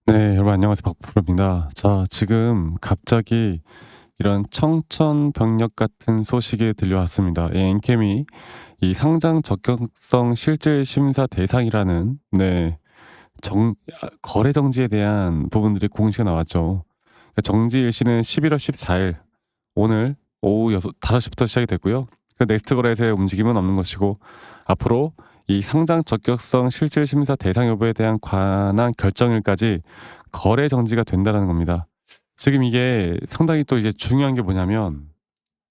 네, 여러분 안녕하세요. 박프로입니다. 자, 지금 갑자기 이런 청천벽력 같은 소식이 들려왔습니다. 이 엔캠이 이 상장 적격성 실질 심사 대상이라는 거래 정지에 대한 부분들이 공시가 나왔죠. 그러니까 정지 일시는 11월 14일 오늘 오후 5시부터 시작이 됐고요. 그 넥스트 거래소의 움직임은 없는 것이고 앞으로 이 상장 적격성 실질 심사 대상 여부에 대한 관한 결정일까지 거래 정지가 된다는 겁니다. 지금 이게 상당히 또 이제 중요한 게 뭐냐면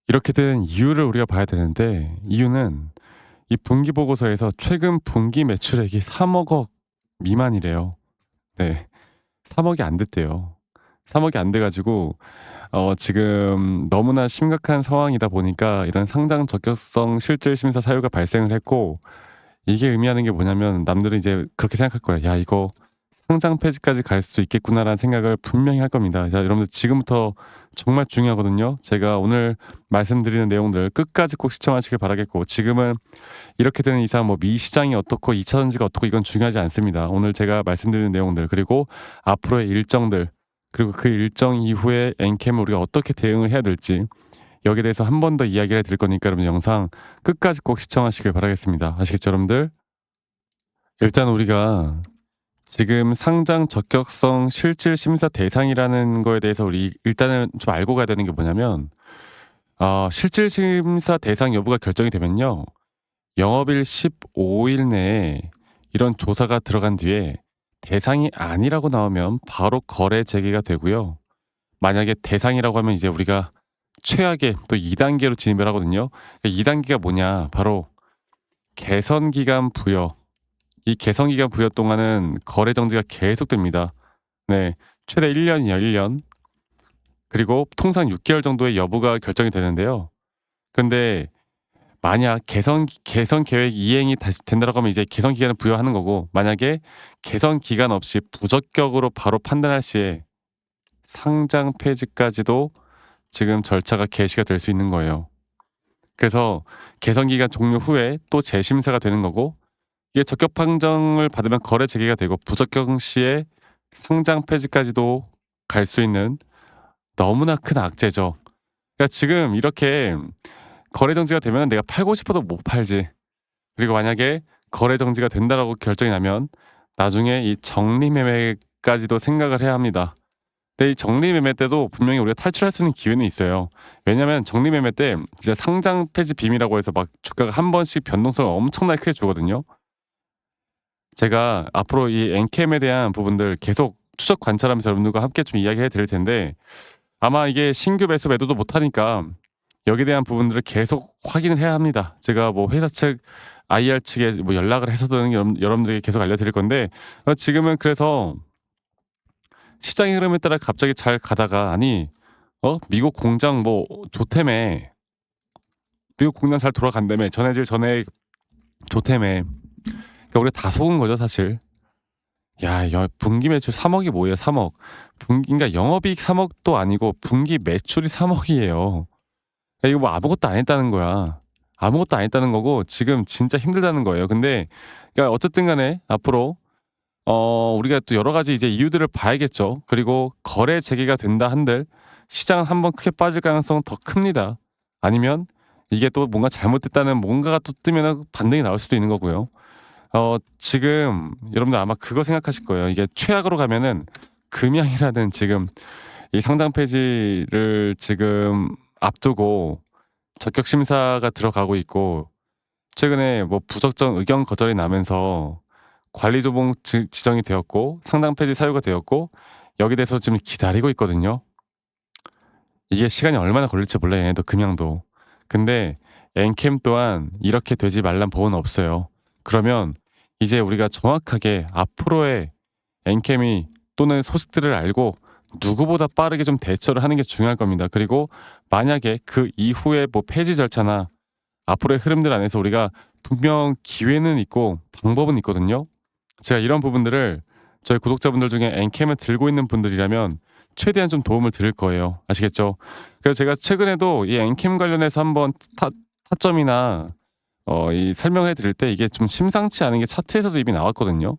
이렇게 된 이유를 우리가 봐야 되는데 이유는 이 분기 보고서에서 최근 분기 매출액이 3억 미만이래요. 네. 3억이 안 됐대요. 3억이 안 돼 가지고 지금 너무나 심각한 상황이다 보니까 이런 상장 적격성 실질 심사 사유가 발생을 했고 이게 의미하는 게 뭐냐면 남들은 이제 그렇게 생각할 거야. '야 이거 상장 폐지까지 갈 수도 있겠구나.'라는 생각을 분명히 할 겁니다. 자, 여러분들 지금부터 정말 중요하거든요. 제가 오늘 말씀드리는 내용들 끝까지 꼭 시청하시길 바라겠고 지금은 이렇게 되는 이상 뭐 미시장이 어떻고 2차 전지가 어떻고 이건 중요하지 않습니다. 오늘 제가 말씀드리는 내용들 그리고 앞으로의 일정들 그리고 그 일정 이후에 엔캠을 우리가 어떻게 대응을 해야 될지 여기에 대해서 한 번 더 이야기를 해 드릴 거니까 여러분 영상 끝까지 꼭 시청하시길 바라겠습니다. 아시겠죠 여러분들? 일단 우리가 지금 상장 적격성 실질 심사 대상이라는 거에 대해서 우리 일단은 좀 알고 가야 되는 게 뭐냐면 실질 심사 대상 여부가 결정이 되면요. 영업일 15일 내에 이런 조사가 들어간 뒤에 대상이 아니라고 나오면 바로 거래 재개가 되고요. 만약에 대상이라고 하면 이제 우리가 최악의 또 2 단계로 진입을 하거든요. 2 단계가 뭐냐? 바로 개선 기간 부여. 이 개선 기간 부여 동안은 거래 정지가 계속됩니다. 네. 최대 1 년이에요, 1 년. 그리고 통상 6개월 정도의 여부가 결정이 되는데요. 근데 만약 개선 계획 이행이 다시 된다라고 하면 이제 개선 기간을 부여하는 거고 만약에 개선 기간 없이 부적격으로 바로 판단할 시에 상장 폐지까지도 지금 절차가 개시가 될 수 있는 거예요. 그래서 개선 기간 종료 후에 또 재심사가 되는 거고 이게 적격 판정을 받으면 거래 재개가 되고 부적격 시에 상장 폐지까지도 갈 수 있는 너무나 큰 악재죠. 그러니까 지금 이렇게 거래 정지가 되면 내가 팔고 싶어도 못 팔지. 그리고 만약에 거래 정지가 된다라고 결정이 나면 나중에 이 적리 매매까지도 생각을 해야 합니다. 근데 이 적리 매매 때도 분명히 우리가 탈출할 수 있는 기회는 있어요. 왜냐하면 적리 매매 때 진짜 상장 폐지 빔이라고 해서 막 주가가 한 번씩 변동성을 엄청나게 크게 주거든요. 제가 앞으로 이 엔캠에 대한 부분들 계속 추적 관찰하면서 여러분들과 함께 좀 이야기해 드릴 텐데 아마 이게 신규 매수 매도도 못 하니까 여기에 대한 부분들을 계속 확인을 해야 합니다. 제가 뭐 회사 측 IR 측에 뭐 연락을 해서든 여러분들에게 계속 알려드릴 건데 지금은 그래서 시장의 흐름에 따라 갑자기 잘 가다가 아니 미국 공장 뭐 좋다며 미국 공장 잘 돌아간다며 전해질 전에 좋다며 그러니까 우리가 다 속은 거죠 사실. 분기 매출 3억이 뭐예요 3억. 그러니까 영업이익 3억도 아니고 분기 매출이 3억이에요. 이거 뭐 아무것도 안 했다는 거야. 아무것도 안 했다는 거고 지금 진짜 힘들다는 거예요. 근데 그러니까 어쨌든 간에 앞으로 우리가 또 여러 가지 이제 이유들을 봐야겠죠. 그리고 거래 재개가 된다 한들 시장은 한번 크게 빠질 가능성은 더 큽니다. 아니면 이게 또 뭔가 잘못됐다는 뭔가가 또 뜨면은 반등이 나올 수도 있는 거고요. 지금 여러분들 아마 그거 생각하실 거예요. 이게 최악으로 가면은 금양이라는 지금 이 상장 폐지를 지금 앞두고 적격 심사가 들어가고 있고 최근에 뭐 부적정 의견 거절이 나면서 관리 조봉 지정이 되었고 상장 폐지 사유가 되었고 여기에 대해서 지금 기다리고 있거든요. 이게 시간이 얼마나 걸릴지 몰라요 얘네도 금양도. 근데 엔캠 또한 이렇게 되지 말란 법은 없어요. 그러면 이제 우리가 정확하게 앞으로의 엔캠이 또는 소식들을 알고 누구보다 빠르게 좀 대처를 하는 게 중요할 겁니다. 그리고 만약에 그 이후에 뭐 폐지 절차나 앞으로의 흐름들 안에서 우리가 분명 기회는 있고 방법은 있거든요. 제가 이런 부분들을 저희 구독자분들 중에 엔캠을 들고 있는 분들이라면 최대한 좀 도움을 드릴 거예요. 아시겠죠? 그래서 제가 최근에도 이 엔캠 관련해서 한번 타점이나 이 설명해 드릴 때 이게 좀 심상치 않은 게 차트에서도 이미 나왔거든요.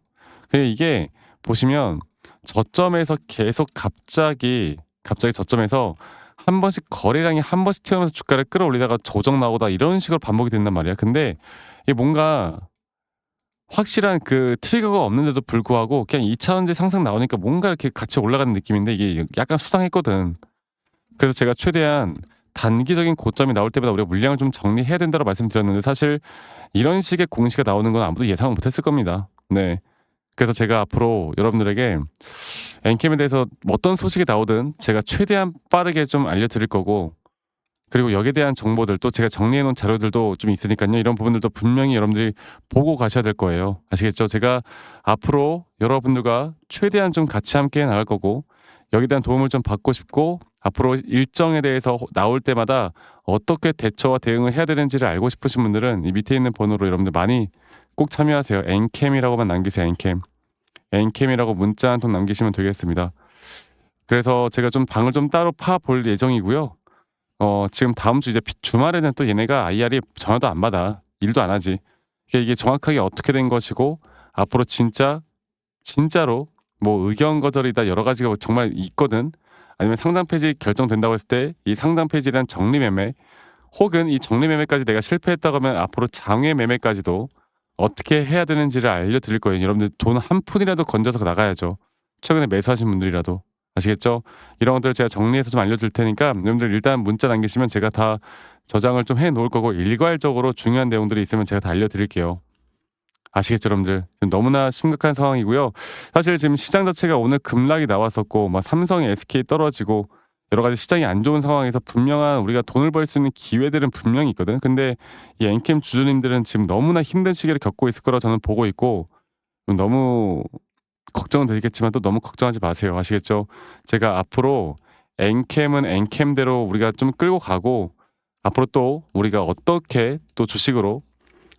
근데 이게 보시면 저점에서 계속 갑자기 저점에서 한 번씩 거래량이 한 번씩 튀어나오면서 주가를 끌어올리다가 조정 나오다 이런 식으로 반복이 된단 말이야. 근데 이게 뭔가 확실한 그 트리거가 없는데도 불구하고 그냥 2 차원제 상승 나오니까 뭔가 이렇게 같이 올라가는 느낌인데 이게 약간 수상했거든. 그래서 제가 최대한 단기적인 고점이 나올 때마다 우리가 물량을 좀 정리해야 된다고 말씀드렸는데 사실 이런 식의 공시가 나오는 건 아무도 예상을 못 했을 겁니다. 네. 그래서 제가 앞으로 여러분들에게 엔캠에 대해서 어떤 소식이 나오든 제가 최대한 빠르게 좀 알려드릴 거고, 그리고 여기에 대한 정보들 또 제가 정리해 놓은 자료들도 좀 있으니까요. 이런 부분들도 분명히 여러분들이 보고 가셔야 될 거예요. 아시겠죠? 제가 앞으로 여러분들과 최대한 좀 같이 함께 나갈 거고, 여기에 대한 도움을 좀 받고 싶고, 앞으로 일정에 대해서 나올 때마다 어떻게 대처와 대응을 해야 되는지를 알고 싶으신 분들은 이 밑에 있는 번호로 여러분들 많이 꼭 참여하세요. 엔캠이라고만 남기세요. 엔캠. 엔캠이라고 문자 한 통 남기시면 되겠습니다. 그래서 제가 좀 방을 좀 따로 파 볼 예정이고요. 지금 다음 주 이제 주말에는 또 얘네가 IR이 전화도 안 받아. 일도 안 하지. 이게 정확하게 어떻게 된 것이고 앞으로 진짜로 뭐 의견 거절이다 여러 가지가 정말 있거든. 아니면 상장 폐지 결정된다고 했을 때 이 상장 폐지에 대한 정리 매매, 혹은 이 정리 매매까지 내가 실패했다고 하면 앞으로 장외 매매까지도 어떻게 해야 되는지를 알려드릴 거예요. 여러분들 돈 한 푼이라도 건져서 나가야죠. 최근에 매수하신 분들이라도. 아시겠죠? 이런 것들을 제가 정리해서 좀 알려줄 테니까 여러분들 일단 문자 남기시면 제가 다 저장을 좀 해 놓을 거고, 일괄적으로 중요한 내용들이 있으면 제가 다 알려드릴게요. 아시겠죠, 여러분들? 지금 너무나 심각한 상황이고요. 사실 지금 시장 자체가 오늘 급락이 나왔었고, 막 삼성, SK 떨어지고 여러 가지 시장이 안 좋은 상황에서 분명한 우리가 돈을 벌 수 있는 기회들은 분명히 있거든. 근데 이 엔캠 주주님들은 지금 너무나 힘든 시기를 겪고 있을 거라 저는 보고 있고, 너무 걱정은 되겠지만 또 너무 걱정하지 마세요. 아시겠죠? 제가 앞으로 엔캠은 엔캠대로 우리가 좀 끌고 가고, 앞으로 또 우리가 어떻게 또 주식으로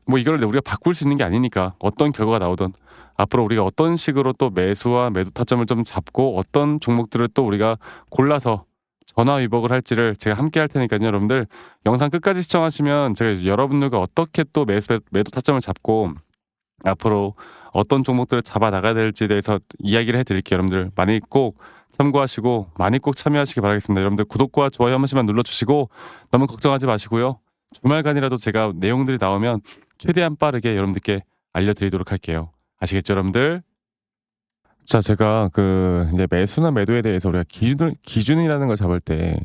뭐 이걸 우리가 바꿀 수 있는 게 아니니까 어떤 결과가 나오든 앞으로 우리가 어떤 식으로 또 매수와 매도 타점을 좀 잡고 어떤 종목들을 또 우리가 골라서 전화 위복을 할지를 제가 함께 할 테니까요. 여러분들 영상 끝까지 시청하시면 제가 여러분들과 어떻게 또 매도 타점을 잡고 앞으로 어떤 종목들을 잡아 나가야 될지에 대해서 이야기를 해드릴게요. 여러분들 많이 꼭 참고하시고 많이 꼭 참여하시기 바라겠습니다. 여러분들 구독과 좋아요 한 번씩만 눌러주시고 너무 걱정하지 마시고요. 주말간이라도 제가 내용들이 나오면 최대한 빠르게 여러분들께 알려드리도록 할게요. 아시겠죠, 여러분들? 자, 제가 그 이제 매수나 매도에 대해서 우리가 기준이라는 걸 잡을 때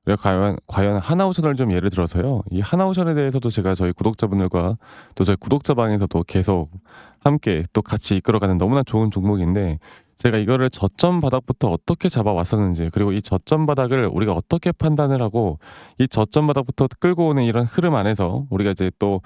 우리가 과연 하나오션을 좀 예를 들어서요. 이 하나오션에 대해서도 제가 저희 구독자분들과 또 저희 구독자 방에서도 계속 함께 또 같이 이끌어가는 너무나 좋은 종목인데, 제가 이거를 저점 바닥부터 어떻게 잡아왔었는지, 그리고 이 저점 바닥을 우리가 어떻게 판단을 하고 이 저점 바닥부터 끌고 오는 이런 흐름 안에서 우리가 이제 또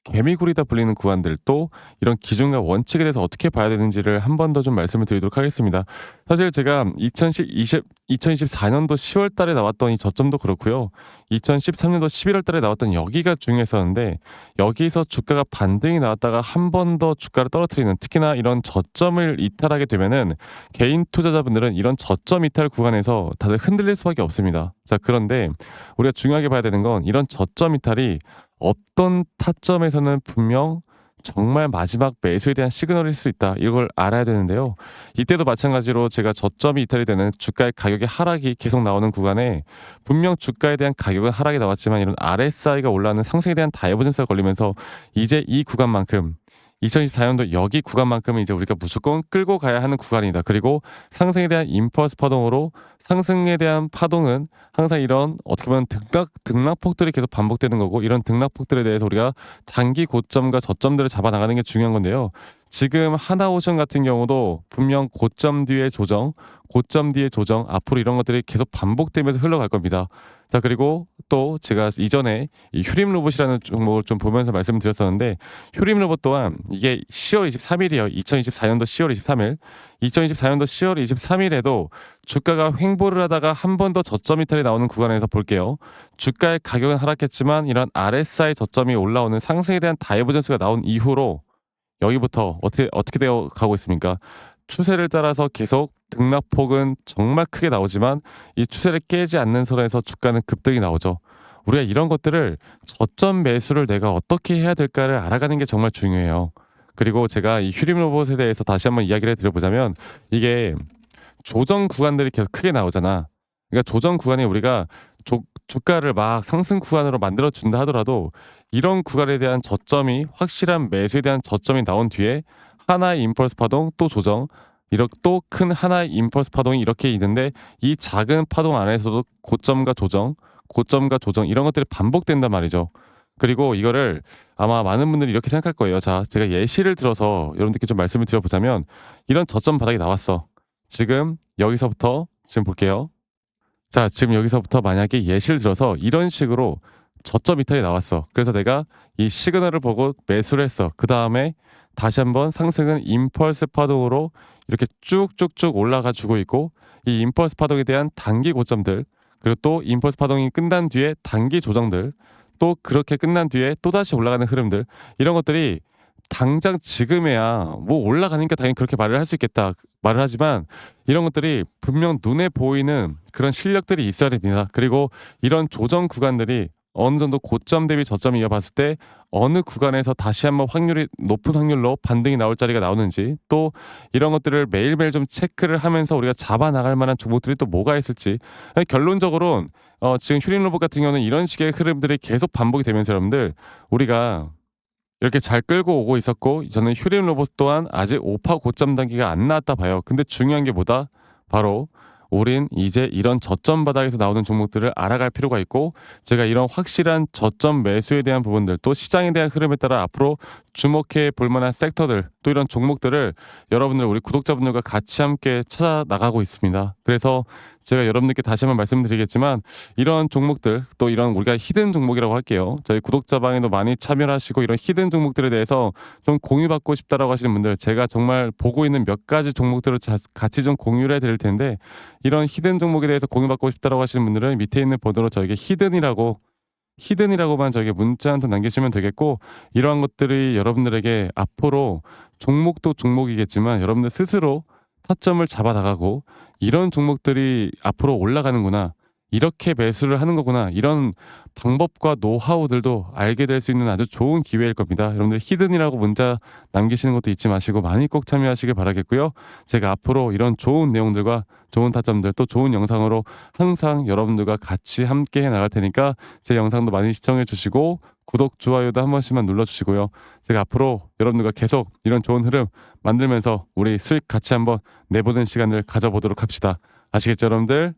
개미굴이다 불리는 구간들, 또 이런 기준과 원칙에 대해서 어떻게 봐야 되는지를 한 번 더 좀 말씀을 드리도록 하겠습니다. 사실 제가 2024년도 10월 달에 나왔던 이 저점도 그렇고요. 2013년도 11월 달에 나왔던 여기가 중요했었는데, 여기서 주가가 반등이 나왔다가 한 번 더 주가를 떨어뜨리는, 특히나 이런 저점을 이탈하게 되면은 개인 투자자분들은 이런 저점 이탈 구간에서 다들 흔들릴 수밖에 없습니다. 자, 그런데 우리가 중요하게 봐야 되는 건 이런 저점 이탈이 어떤 타점에서는 분명 정말 마지막 매수에 대한 시그널일 수 있다. 이걸 알아야 되는데요. 이때도 마찬가지로 제가 저점이 이탈이 되는 주가의 가격의 하락이 계속 나오는 구간에 분명 주가에 대한 가격은 하락이 나왔지만 이런 RSI가 올라가는 상승에 대한 다이버전스가 걸리면서 이제 이 구간만큼 2024년도 여기 구간만큼은 이제 우리가 무조건 끌고 가야 하는 구간이다. 그리고 상승에 대한 임펄스 파동으로 상승에 대한 파동은 항상 이런 어떻게 보면 등락폭들이 계속 반복되는 거고, 이런 등락폭들에 대해서 우리가 단기 고점과 저점들을 잡아 나가는 게 중요한 건데요. 지금 하나오션 같은 경우도 분명 고점 뒤에 조정, 고점 뒤에 조정, 앞으로 이런 것들이 계속 반복되면서 흘러갈 겁니다. 자, 그리고 또 제가 이전에 이 휴림 로봇이라는 종목을 좀 보면서 말씀드렸었는데, 휴림 로봇 또한 이게 10월 23일이에요. 2024년도 10월 23일. 2024년도 10월 23일에도 주가가 횡보를 하다가 한 번 더 저점 이탈이 나오는 구간에서 볼게요. 주가의 가격은 하락했지만 이런 RSI 저점이 올라오는 상승에 대한 다이버전스가 나온 이후로 여기부터 어떻게 되어 가고 있습니까? 추세를 따라서 계속 등락폭은 정말 크게 나오지만 이 추세를 깨지 않는 선에서 주가는 급등이 나오죠. 우리가 이런 것들을 저점 매수를 내가 어떻게 해야 될까를 알아가는 게 정말 중요해요. 그리고 제가 이 휴림 로봇에 대해서 다시 한번 이야기를 드려보자면 이게 조정 구간들이 계속 크게 나오잖아. 그러니까 조정 구간에 우리가 주가를 막 상승 구간으로 만들어 준다 하더라도 이런 구간에 대한 저점이 확실한 매수에 대한 저점이 나온 뒤에 하나의 임펄스 파동 또 조정 이렇게 또 큰 하나의 임펄스 파동이 이렇게 있는데 이 작은 파동 안에서도 고점과 조정, 고점과 조정 이런 것들이 반복된단 말이죠. 그리고 이거를 아마 많은 분들이 이렇게 생각할 거예요. 자, 제가 예시를 들어서 여러분들께 좀 말씀을 드려보자면 이런 저점 바닥이 나왔어. 지금 여기서부터 지금 볼게요. 자, 지금 여기서부터 만약에 예시를 들어서 이런 식으로 저점 이탈이 나왔어. 그래서 내가 이 시그널을 보고 매수를 했어. 그 다음에 다시 한번 상승은 임펄스 파동으로 이렇게 쭉쭉쭉 올라가 주고 있고 이 임펄스 파동에 대한 단기 고점들 그리고 또 임펄스 파동이 끝난 뒤에 단기 조정들 또 그렇게 끝난 뒤에 또다시 올라가는 흐름들 이런 것들이 당장 지금에야 뭐 올라가니까 당연히 그렇게 말을 할 수 있겠다 말을 하지만 이런 것들이 분명 눈에 보이는 그런 실력들이 있어야 됩니다. 그리고 이런 조정 구간들이 어느 정도 고점 대비 저점을 이어봤을 때 어느 구간에서 다시 한번 확률이 높은 확률로 반등이 나올 자리가 나오는지 또 이런 것들을 매일매일 좀 체크를 하면서 우리가 잡아 나갈 만한 종목들이 또 뭐가 있을지 결론적으로는 지금 휴림 로봇 같은 경우는 이런 식의 흐름들이 계속 반복이 되면서 여러분들 우리가 이렇게 잘 끌고 오고 있었고 저는 휴림 로봇 또한 아직 5파 고점 단계가 안 나왔다 봐요. 근데 중요한 게 뭐다? 바로 우린 이제 이런 저점 바닥에서 나오는 종목들을 알아갈 필요가 있고 제가 이런 확실한 저점 매수에 대한 부분들 또 시장에 대한 흐름에 따라 앞으로 주목해 볼 만한 섹터들 또 이런 종목들을 여러분들 우리 구독자분들과 같이 함께 찾아 나가고 있습니다. 그래서 제가 여러분들께 다시 한번 말씀드리겠지만 이런 종목들 또 이런 우리가 히든 종목이라고 할게요. 저희 구독자 방에도 많이 참여를 하시고 이런 히든 종목들에 대해서 좀 공유받고 싶다라고 하시는 분들 제가 정말 보고 있는 몇 가지 종목들을 같이 좀 공유를 해드릴 텐데 이런 히든 종목에 대해서 공유받고 싶다라고 하시는 분들은 밑에 있는 번호로 저에게 히든이라고만 저에게 문자 한 통 남기시면 되겠고 이러한 것들이 여러분들에게 앞으로 종목도 종목이겠지만 여러분들 스스로 타점을 잡아 나가고 이런 종목들이 앞으로 올라가는구나. 이렇게 매수를 하는 거구나. 이런 방법과 노하우들도 알게 될 수 있는 아주 좋은 기회일 겁니다. 여러분들 히든이라고 문자 남기시는 것도 잊지 마시고 많이 꼭 참여하시길 바라겠고요. 제가 앞으로 이런 좋은 내용들과 좋은 타점들 또 좋은 영상으로 항상 여러분들과 같이 함께 해 나갈 테니까 제 영상도 많이 시청해 주시고 구독, 좋아요도 한 번씩만 눌러주시고요. 제가 앞으로 여러분들과 계속 이런 좋은 흐름 만들면서 우리 수익 같이 한번 내보는 시간을 가져보도록 합시다. 아시겠죠, 여러분들?